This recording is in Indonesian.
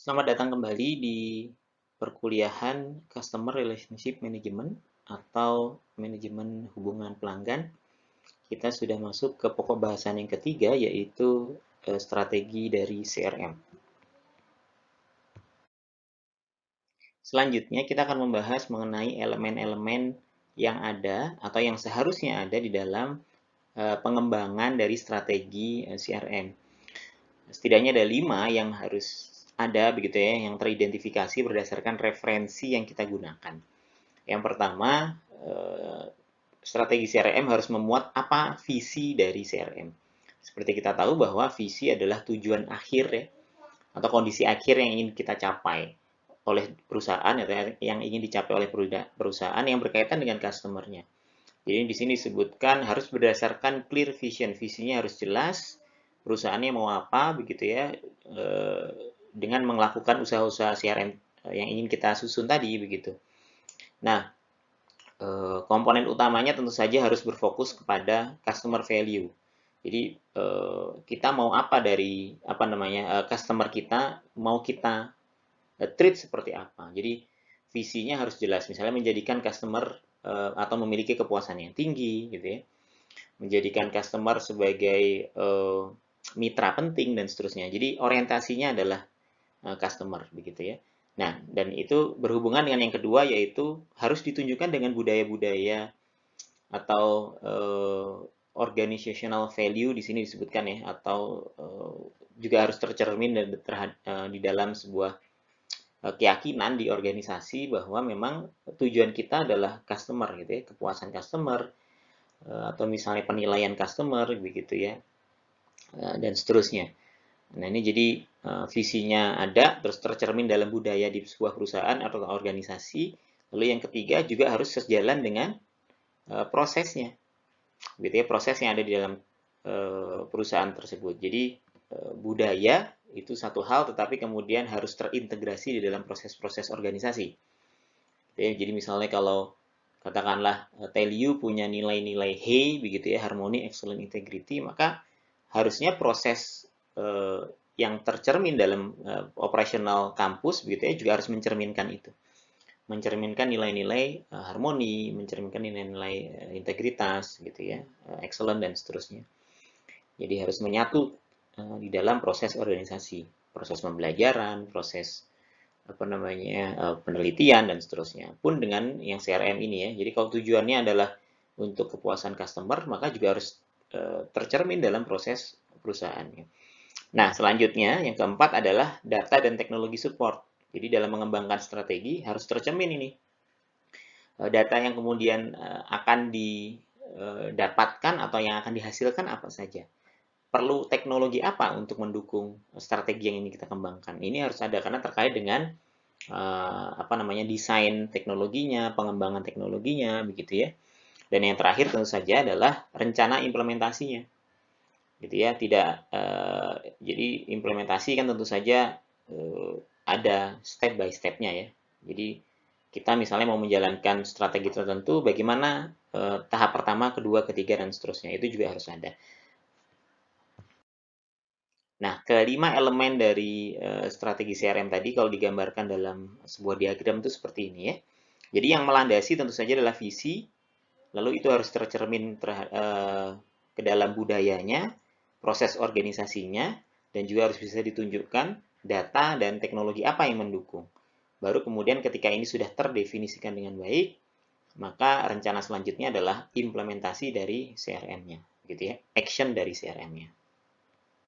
Selamat datang kembali di perkuliahan Customer Relationship Management atau manajemen hubungan pelanggan. Kita sudah masuk ke pokok bahasan yang ketiga, yaitu strategi dari CRM. Selanjutnya kita akan membahas mengenai elemen-elemen yang ada atau yang seharusnya ada di dalam pengembangan dari strategi CRM. Setidaknya ada 5 yang harus ada begitu ya, yang teridentifikasi berdasarkan referensi yang kita gunakan. Yang pertama, strategi CRM harus memuat apa visi dari CRM. Seperti kita tahu bahwa visi adalah tujuan akhir ya, atau kondisi akhir yang ingin kita capai oleh perusahaan atau yang ingin dicapai oleh perusahaan yang berkaitan dengan customer-nya. Jadi di sini disebutkan harus berdasarkan clear vision, visinya harus jelas, perusahaannya mau apa begitu ya, dengan melakukan usaha-usaha CRM yang ingin kita susun tadi begitu. Nah, komponen utamanya tentu saja harus berfokus kepada customer value. Jadi kita mau apa dari customer kita, mau kita treat seperti apa. Jadi visinya harus jelas, misalnya menjadikan customer atau memiliki kepuasan yang tinggi gitu ya, menjadikan customer sebagai mitra penting dan seterusnya. Jadi orientasinya adalah customer begitu ya. Nah, dan itu berhubungan dengan yang kedua, yaitu harus ditunjukkan dengan budaya-budaya atau organizational value di sini disebutkan ya, atau juga harus tercermin di dalam sebuah keyakinan di organisasi bahwa memang tujuan kita adalah customer gitu ya, kepuasan customer atau misalnya penilaian customer begitu ya, dan seterusnya. Nah, ini jadi visinya ada, terus tercermin dalam budaya di sebuah perusahaan atau organisasi. Lalu yang ketiga juga harus sejalan dengan prosesnya, gitu ya, proses yang ada di dalam perusahaan tersebut. Jadi budaya itu satu hal, tetapi kemudian harus terintegrasi di dalam proses-proses organisasi. Jadi misalnya kalau katakanlah Teliu punya nilai-nilai HEI begitu ya, Harmony, Excellence, Integrity, maka harusnya proses yang tercermin dalam operasional kampus begitu ya juga harus mencerminkan itu. Mencerminkan nilai-nilai harmoni, mencerminkan nilai-nilai integritas gitu ya, excellent dan seterusnya. Jadi harus menyatu di dalam proses organisasi, proses pembelajaran, proses penelitian dan seterusnya. Pun dengan yang CRM ini ya. Jadi kalau tujuannya adalah untuk kepuasan customer, maka juga harus tercermin dalam proses perusahaannya. Nah, selanjutnya yang keempat adalah data dan teknologi support. Jadi dalam mengembangkan strategi harus tercermin ini. Data yang kemudian akan didapatkan atau yang akan dihasilkan apa saja. Perlu teknologi apa untuk mendukung strategi yang ini kita kembangkan. Ini harus ada karena terkait dengan desain teknologinya, pengembangan teknologinya, begitu ya. Dan yang terakhir tentu saja adalah rencana implementasinya, gitu ya. Tidak jadi implementasi kan tentu saja ada step by stepnya ya. Jadi kita misalnya mau menjalankan strategi tertentu, bagaimana tahap pertama, kedua, ketiga dan seterusnya itu juga harus ada. Nah, kelima elemen dari strategi CRM tadi kalau digambarkan dalam sebuah diagram itu seperti ini ya. Jadi yang melandasi tentu saja adalah visi, lalu itu harus tercermin ke dalam budayanya, proses organisasinya, dan juga harus bisa ditunjukkan data dan teknologi apa yang mendukung. Baru kemudian ketika ini sudah terdefinisikan dengan baik, maka rencana selanjutnya adalah implementasi dari CRM-nya, gitu ya, action dari CRM-nya.